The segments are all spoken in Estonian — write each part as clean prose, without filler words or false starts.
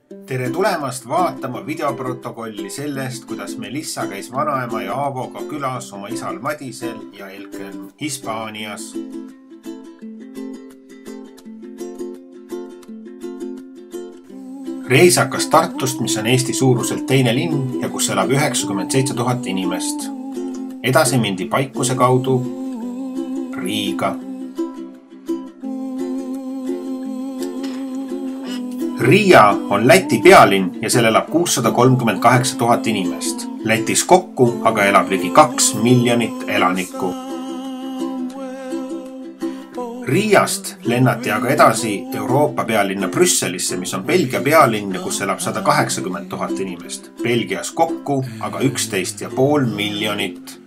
Tere tulemast vaatama videoprotokolli sellest, kuidas Melissa käis vanaema ja Aavoga külas oma isal Madisel ja Elkel Hispaanias. Reis hakkas Tartust, mis on Eesti suuruselt teine linn ja kus elab 97 000 inimest. Edasi mindi Paikuse kaudu Riiga. Riia on Läti pealinn ja seal elab 638 000 inimest. Lätis kokku aga elab ligi 2 miljonit elanikku. Riiast lennati aga edasi Euroopa pealinna Brüsselisse, mis on Belgia pealinn ja kus elab 180 000 inimest. Belgias kokku aga 11,5 miljonit.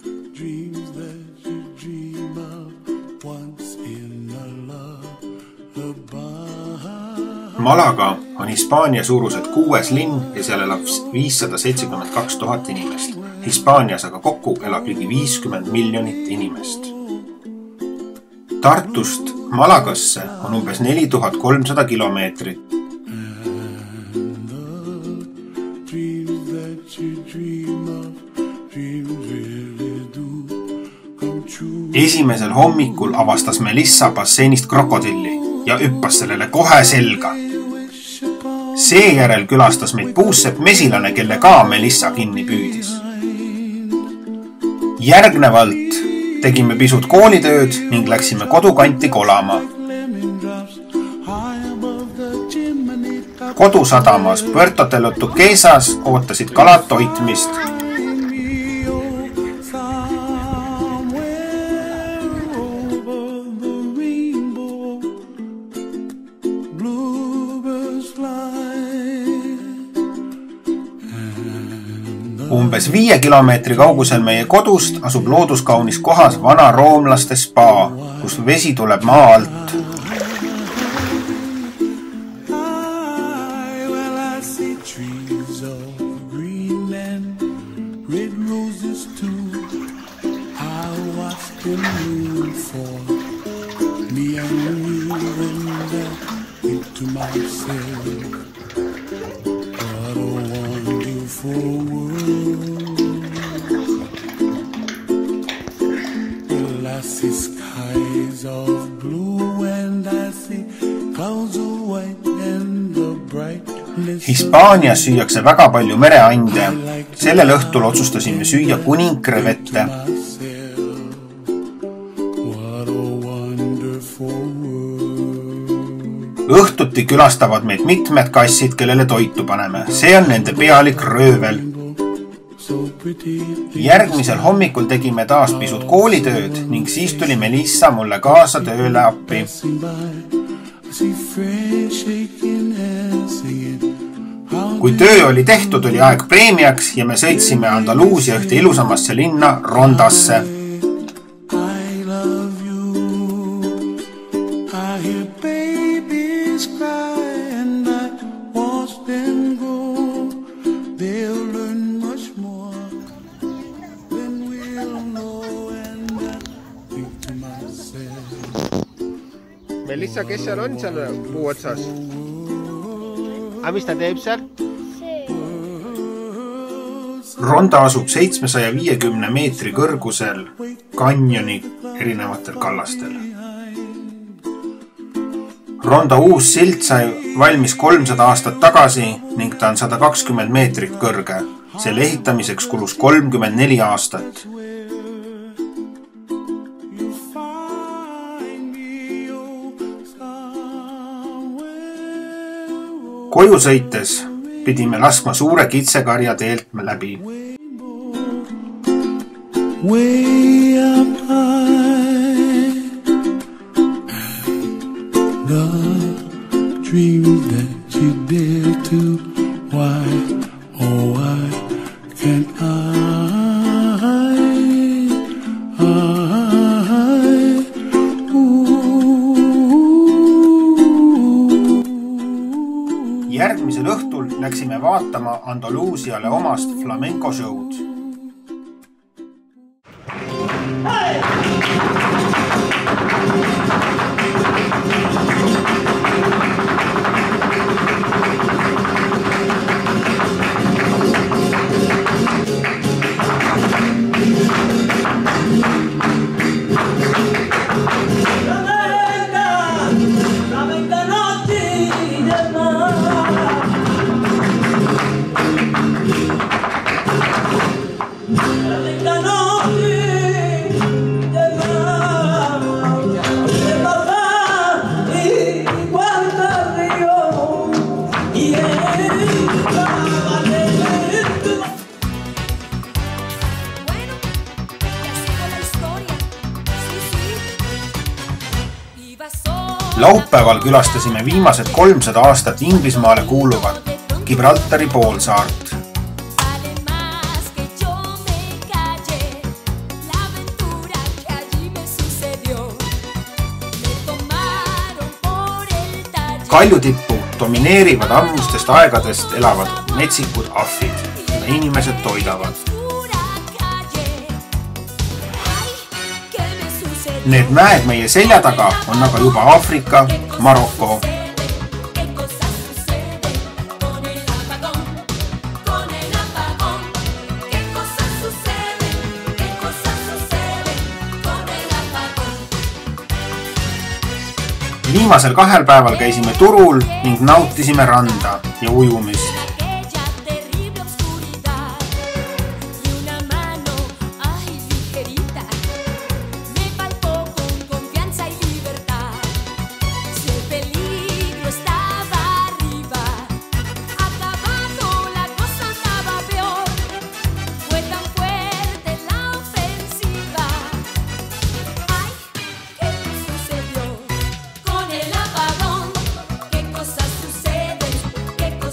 Malaga on Hispaania suuruselt 6. linn ja seal elab 572 000 inimest. Hispaanias aga kokku elab ligi 50 miljonit inimest. Tartust Malagasse on umbes 4300 kilomeetrit. Esimesel hommikul avastas Melissa basseinist krokodilli ja hüppas sellele kohe selga. Seejärel külastas meid puussepp mesilane, kelle ka Melissa kinni püüdis. Järgnevalt tegime pisut koolitööd ning läksime kodukanti kolama. Kodusadamas Puerto de los Tuquesas ootasid kalad toitmist. Umbes 5 kilomeetri kaugusel meie kodust asub looduskaunis kohas vana roomlaste spa, kus vesi tuleb maa alt. Hispaanias süüakse väga palju mereande. Sellel õhtul otsustasime süüa kuningkrevette. Õhtuti külastavad meid mitmed kassid, kellele toitu paneme. See on nende pealik röövel. Järgmisel hommikul tegime taas pisut koolitööd ning siis tuli Melissa mulle kaasa tööle appi. Kui töö oli tehtud, oli aeg preemiaks ja me sõitsime Andaluusia ühte ilusamasse linna Rondasse. Melissa, kes seal on seal puu otsas? Mis ta teeb seal? Ronda asub 750 meetri kõrgusel kanjoni erinevatel kallastel. Ronda uus sild sai valmis 300 aastat tagasi ning ta on 120 meetrit kõrge. Selle ehitamiseks kulus 34 aastat. Koju sõites pidime laskma suure kitsekarja teelt läbi. Way up high, the dream that you dare to, why, oh why can't Järgmisel õhtul läksime vaatama Andaluusiale omast flamenco show'd. Laupäeval külastasime viimased 300 aastat Inglismaale kuuluvat Gibraltari poolsaart. Kaljutippu domineerivad ammustest aegadest elavad metsikud ahvid, mida inimesed toidavad. Need mäed meie selja taga on aga juba Aafrika, Maroko. Viimasel 2 päeval käisime turul ning nautisime randa ja ujumist.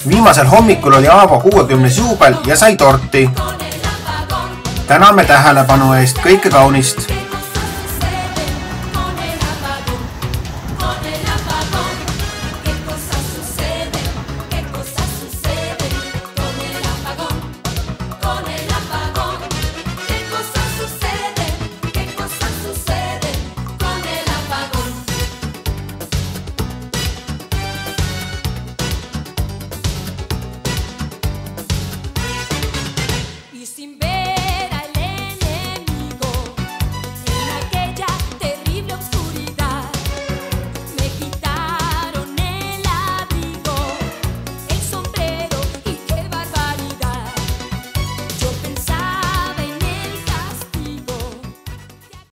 Viimasel hommikul oli Aavo 60. juubel ja sai torti. Täname tähelepanu eest, kõike kaunist!